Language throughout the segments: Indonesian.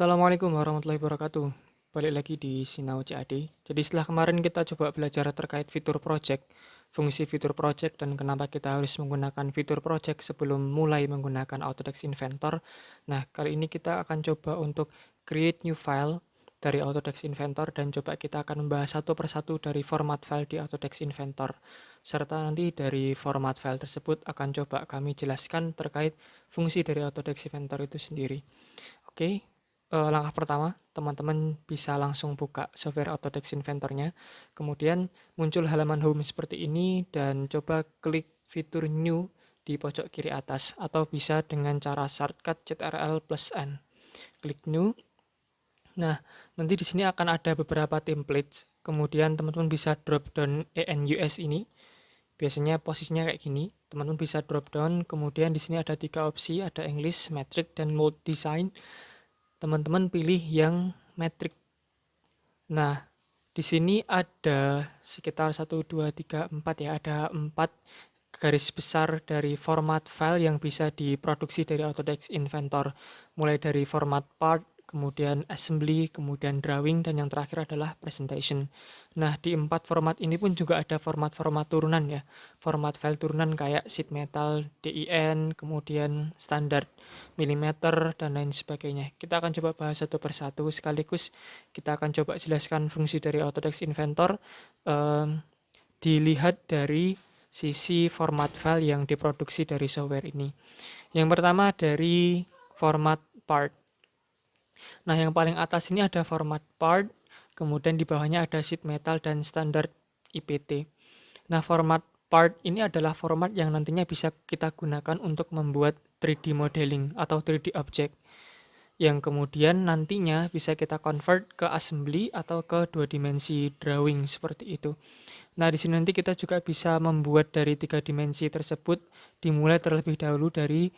Assalamualaikum warahmatullahi wabarakatuh. Balik lagi di Sinau CAD. Jadi setelah kemarin kita coba belajar terkait fitur project, fungsi fitur project dan kenapa kita harus menggunakan fitur project sebelum mulai menggunakan Autodesk Inventor. Nah, kali ini kita akan coba untuk create new file dari Autodesk Inventor dan coba kita akan membahas satu persatu dari format file di Autodesk Inventor. Serta nanti dari format file tersebut akan coba kami jelaskan terkait fungsi dari Autodesk Inventor itu sendiri. Oke, langkah pertama, teman-teman bisa langsung buka software Autodesk Inventor-nya. Kemudian muncul halaman home seperti ini dan coba klik fitur new di pojok kiri atas atau bisa dengan cara shortcut Ctrl+N. Klik new. Nah, nanti di sini akan ada beberapa templates. Kemudian teman-teman bisa drop down ENUS ini. Biasanya posisinya kayak gini. Teman-teman bisa drop down. Kemudian di sini ada 3 opsi, ada English, Metric, dan Mode Design. Teman-teman pilih yang metric. Nah, di sini ada sekitar 1, 2, 3, 4 ya, ada 4 garis besar dari format file yang bisa diproduksi dari Autodesk Inventor. Mulai dari format part, kemudian assembly, kemudian drawing, dan yang terakhir adalah presentation. Nah, di 4 format ini pun juga ada format-format turunan ya. Format file turunan kayak sheet metal, DIN, kemudian standar milimeter, dan lain sebagainya. Kita akan coba bahas satu persatu sekaligus. Kita akan coba jelaskan fungsi dari Autodesk Inventor. Dilihat dari sisi format file yang diproduksi dari software ini. Yang pertama dari format part. Nah, yang paling atas ini ada format part, kemudian di bawahnya ada sheet metal dan standar IPT. Nah, format part ini adalah format yang nantinya bisa kita gunakan untuk membuat 3D modeling atau 3D object, yang kemudian nantinya bisa kita convert ke assembly atau ke 2 dimensi drawing seperti itu. Nah, di sini nanti kita juga bisa membuat dari 3 dimensi tersebut, dimulai terlebih dahulu dari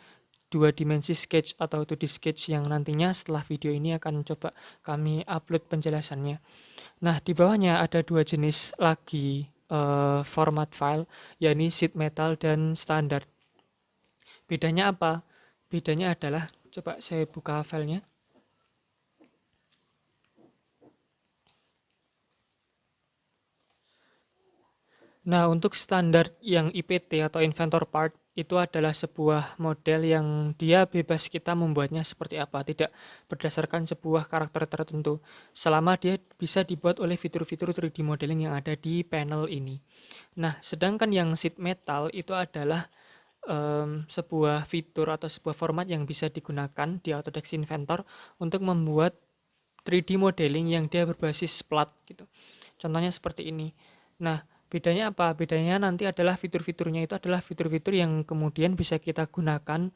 2 dimensi sketch atau 2D sketch yang nantinya setelah video ini akan coba kami upload penjelasannya. Nah, di bawahnya ada 2 jenis lagi format file, yakni sheet metal dan standar. Bedanya apa? Bedanya adalah, coba saya buka filenya. Nah, untuk standar yang IPT atau Inventor Part itu adalah sebuah model yang dia bebas kita membuatnya seperti apa, tidak berdasarkan sebuah karakter tertentu, selama dia bisa dibuat oleh fitur-fitur 3D modeling yang ada di panel ini. Nah, sedangkan yang sheet metal itu adalah sebuah fitur atau sebuah format yang bisa digunakan di Autodesk Inventor untuk membuat 3D modeling yang dia berbasis plat gitu. Contohnya seperti ini. Nah, bedanya apa? Bedanya nanti adalah fitur-fiturnya itu adalah fitur-fitur yang kemudian bisa kita gunakan,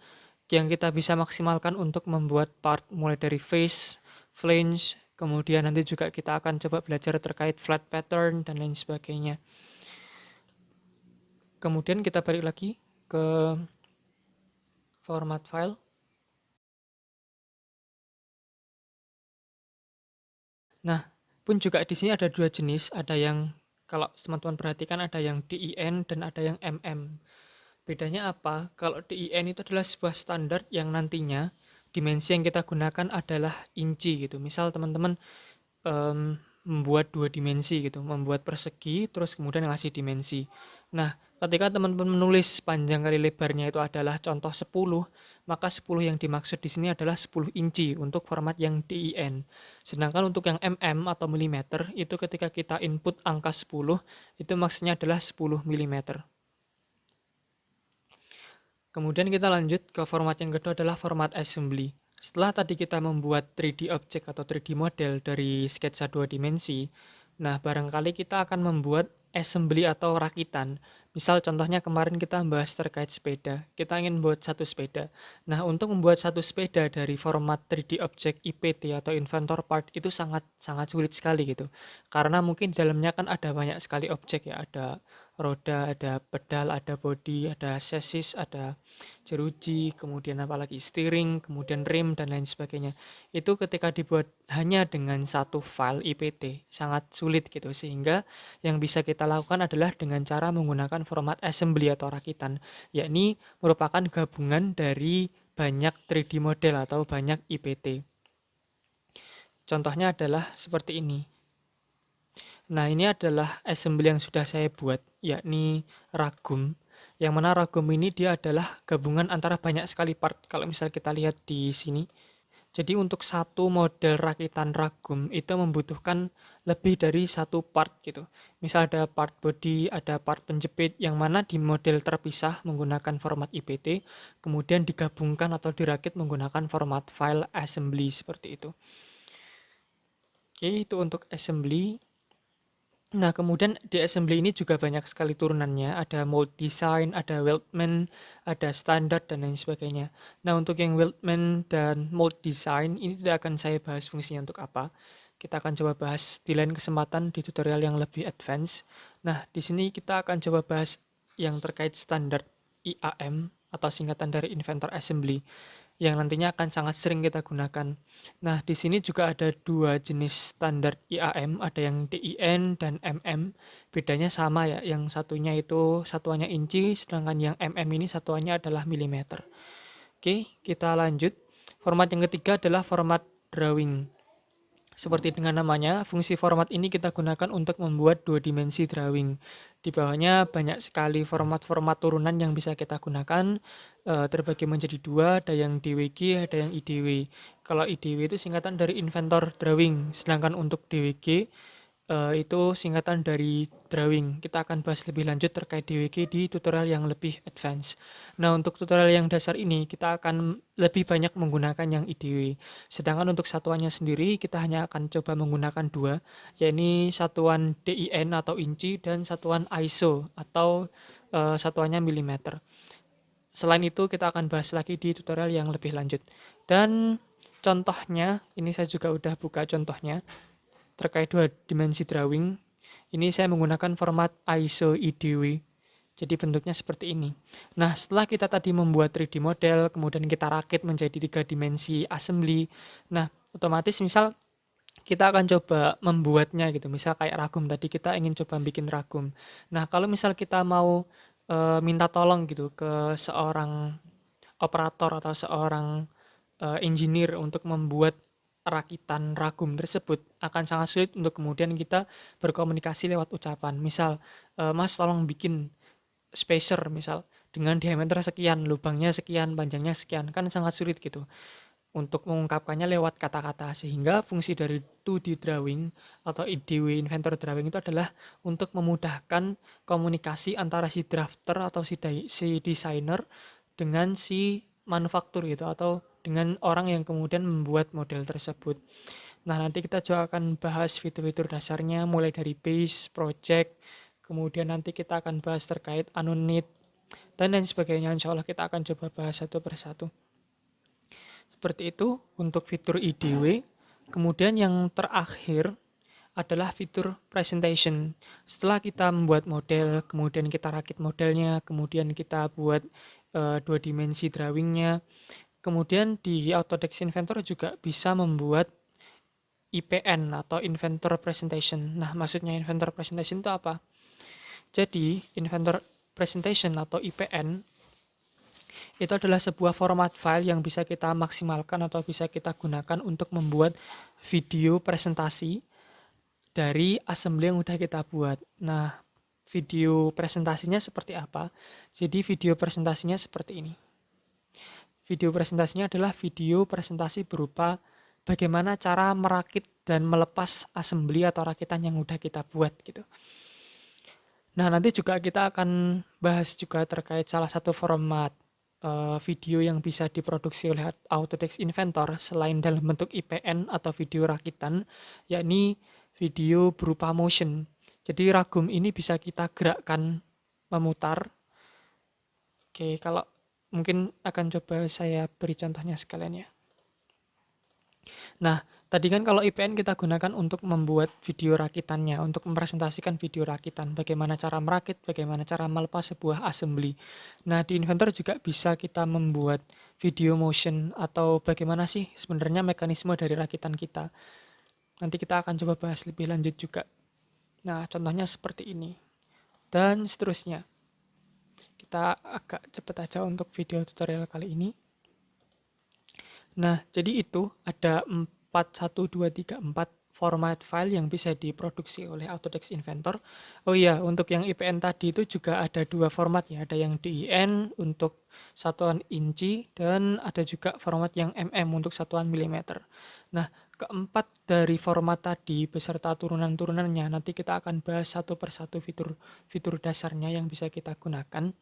yang kita bisa maksimalkan untuk membuat part mulai dari face, flange, kemudian nanti juga kita akan coba belajar terkait flat pattern dan lain sebagainya. Kemudian kita balik lagi ke format file. Nah, pun juga di sini ada 2 jenis, ada yang kalau teman-teman perhatikan ada yang DIN dan ada yang MM. Bedanya apa? Kalau DIN itu adalah sebuah standar yang nantinya dimensi yang kita gunakan adalah inci gitu. Misal teman-teman membuat 2 dimensi gitu, membuat persegi terus kemudian ngasih dimensi. Nah, ketika teman-teman menulis panjang kali lebarnya itu adalah contoh 10, maka 10 yang dimaksud di sini adalah 10 inci untuk format yang DIN. Sedangkan untuk yang mm atau milimeter itu ketika kita input angka 10, itu maksudnya adalah 10 mm. Kemudian kita lanjut ke format yang kedua adalah format assembly. Setelah tadi kita membuat 3D object atau 3D model dari sketsa 2 dimensi, nah barangkali kita akan membuat assembly atau rakitan. Misal contohnya kemarin kita membahas terkait sepeda, kita ingin membuat satu sepeda. Nah, untuk membuat satu sepeda dari format 3D object IPT atau Inventor Part itu sangat sulit sekali gitu. Karena mungkin di dalamnya kan ada banyak sekali objek ya, ada roda, ada pedal, ada bodi, ada chassis, ada jeruji, kemudian apalagi steering, kemudian rem dan lain sebagainya. Itu ketika dibuat hanya dengan satu file IPT sangat sulit gitu, sehingga yang bisa kita lakukan adalah dengan cara menggunakan format assembly atau rakitan, yakni merupakan gabungan dari banyak 3D model atau banyak IPT. Contohnya adalah seperti ini. Nah, ini adalah assembly yang sudah saya buat, yakni ragum. Yang mana ragum ini dia adalah gabungan antara banyak sekali part. Kalau misal kita lihat di sini. Jadi untuk satu model rakitan ragum itu membutuhkan lebih dari satu part gitu. Misal ada part body, ada part penjepit, yang mana di model terpisah menggunakan format IPT, kemudian digabungkan atau dirakit menggunakan format file assembly seperti itu. Oke, itu untuk assembly. Nah, kemudian di assembly ini juga banyak sekali turunannya. Ada mold design, ada weldment, ada standar, dan lain sebagainya. Nah, untuk yang weldment dan mold design, ini tidak akan saya bahas fungsinya untuk apa. Kita akan coba bahas di lain kesempatan di tutorial yang lebih advance. Nah, di sini kita akan coba bahas yang terkait standar IAM atau singkatan dari Inventor Assembly, yang nantinya akan sangat sering kita gunakan. Nah, di sini juga ada dua jenis standar IAM, ada yang DIN dan MM. Bedanya sama ya, yang satunya itu satuannya inci, sedangkan yang MM ini satuannya adalah milimeter. Oke, kita lanjut. Format yang ketiga adalah format drawing. Seperti dengan namanya, fungsi format ini kita gunakan untuk membuat dua dimensi drawing. Di bawahnya banyak sekali format-format turunan yang bisa kita gunakan, terbagi menjadi dua, ada yang DWG, ada yang IDW. Kalau IDW itu singkatan dari Inventor Drawing, sedangkan untuk DWG itu singkatan dari drawing. Kita akan bahas lebih lanjut terkait DWG di tutorial yang lebih advance. Nah, untuk tutorial yang dasar ini kita akan lebih banyak menggunakan yang IDW. Sedangkan untuk satuannya sendiri kita hanya akan coba menggunakan dua, yakni satuan DIN atau inci dan satuan ISO atau satuannya milimeter. Selain itu kita akan bahas lagi di tutorial yang lebih lanjut. Dan contohnya, ini saya juga udah buka contohnya terkait dua dimensi drawing. Ini saya menggunakan format ISO IDW. Jadi bentuknya seperti ini. Nah, setelah kita tadi membuat 3D model, kemudian kita rakit menjadi 3 dimensi assembly. Nah, otomatis misal kita akan coba membuatnya gitu. Misal kayak ragum tadi kita ingin coba bikin ragum. Nah, kalau misal kita mau minta tolong gitu ke seorang operator atau seorang engineer untuk membuat rakitan ragum tersebut, akan sangat sulit untuk kemudian kita berkomunikasi lewat ucapan. Misal, Mas tolong bikin spacer misal dengan diameter sekian, lubangnya sekian, panjangnya sekian, kan sangat sulit gitu untuk mengungkapkannya lewat kata-kata. Sehingga fungsi dari 2D drawing atau IDW Inventor Drawing itu adalah untuk memudahkan komunikasi antara si drafter atau si designer dengan si manufaktur gitu, atau dengan orang yang kemudian membuat model tersebut. Nah, nanti kita juga akan bahas fitur-fitur dasarnya mulai dari base, project, kemudian nanti kita akan bahas terkait unit dan lain sebagainya. Insya Allah kita akan coba bahas satu persatu. Seperti itu untuk fitur IDW. Kemudian yang terakhir adalah fitur presentation. Setelah kita membuat model, kemudian kita rakit modelnya, kemudian kita buat dua dimensi drawingnya. Kemudian di Autodesk Inventor juga bisa membuat IPN atau Inventor Presentation. Nah, maksudnya Inventor Presentation itu apa? Jadi, Inventor Presentation atau IPN itu adalah sebuah format file yang bisa kita maksimalkan atau bisa kita gunakan untuk membuat video presentasi dari assembly yang udah kita buat. Nah, video presentasinya seperti apa? Jadi, video presentasinya seperti ini. Video presentasinya adalah video presentasi berupa bagaimana cara merakit dan melepas assembly atau rakitan yang udah kita buat gitu. Nah, nanti juga kita akan bahas juga terkait salah satu format video yang bisa diproduksi oleh Autodesk Inventor selain dalam bentuk IPN atau video rakitan, yakni video berupa motion. Jadi ragum ini bisa kita gerakkan memutar. Oke, kalau mungkin akan coba saya beri contohnya sekalian ya. Nah, tadi kan kalau IPN kita gunakan untuk membuat video rakitannya, untuk mempresentasikan video rakitan, bagaimana cara merakit, bagaimana cara melepas sebuah assembly. Nah, di Inventor juga bisa kita membuat video motion atau bagaimana sih sebenarnya mekanisme dari rakitan kita. Nanti kita akan coba bahas lebih lanjut juga. Nah, contohnya seperti ini. Dan seterusnya. Kita agak cepat aja untuk video tutorial kali ini. Nah, jadi itu ada 41234 format file yang bisa diproduksi oleh Autodesk Inventor. Oh iya, untuk yang IPN tadi itu juga ada dua format ya, ada yang DIN untuk satuan inci dan ada juga format yang untuk satuan milimeter. Nah, keempat dari format tadi beserta turunan-turunannya nanti kita akan bahas satu persatu fitur dasarnya yang bisa kita gunakan.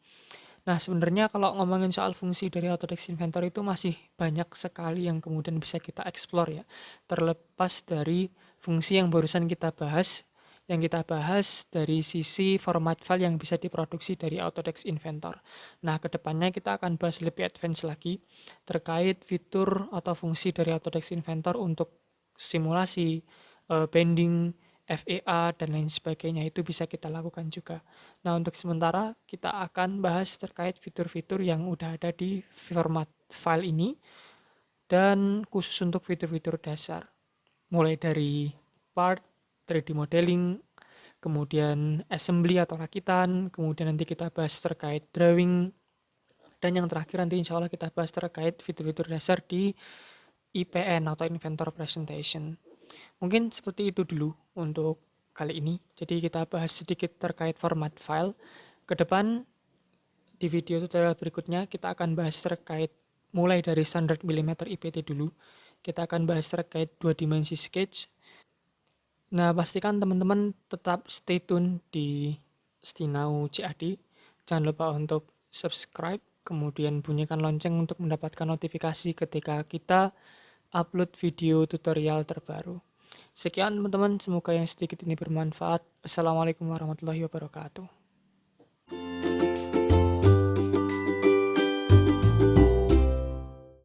Nah, sebenarnya kalau ngomongin soal fungsi dari Autodesk Inventor itu masih banyak sekali yang kemudian bisa kita explore ya. Terlepas dari fungsi yang barusan kita bahas, yang kita bahas dari sisi format file yang bisa diproduksi dari Autodesk Inventor. Nah, kedepannya kita akan bahas lebih advance lagi terkait fitur atau fungsi dari Autodesk Inventor untuk simulasi, bending, FEA, dan lain sebagainya itu bisa kita lakukan juga. Nah, untuk sementara kita akan bahas terkait fitur-fitur yang udah ada di format file ini dan khusus untuk fitur-fitur dasar. Mulai dari part, 3D modeling, kemudian assembly atau rakitan, kemudian nanti kita bahas terkait drawing, dan yang terakhir nanti insya Allah kita bahas terkait fitur-fitur dasar di IPN atau Inventor Presentation. Mungkin seperti itu dulu untuk kali ini. Jadi kita bahas sedikit terkait format file. Ke depan di video tutorial berikutnya kita akan bahas terkait mulai dari standar milimeter IPT dulu. Kita akan bahas terkait 2 dimensi sketch. Nah, pastikan teman-teman tetap stay tune di Stinau CAD. Jangan lupa untuk subscribe, kemudian bunyikan lonceng untuk mendapatkan notifikasi ketika kita upload video tutorial terbaru. Sekian teman-teman, semoga yang sedikit ini bermanfaat. Assalamualaikum warahmatullahi wabarakatuh.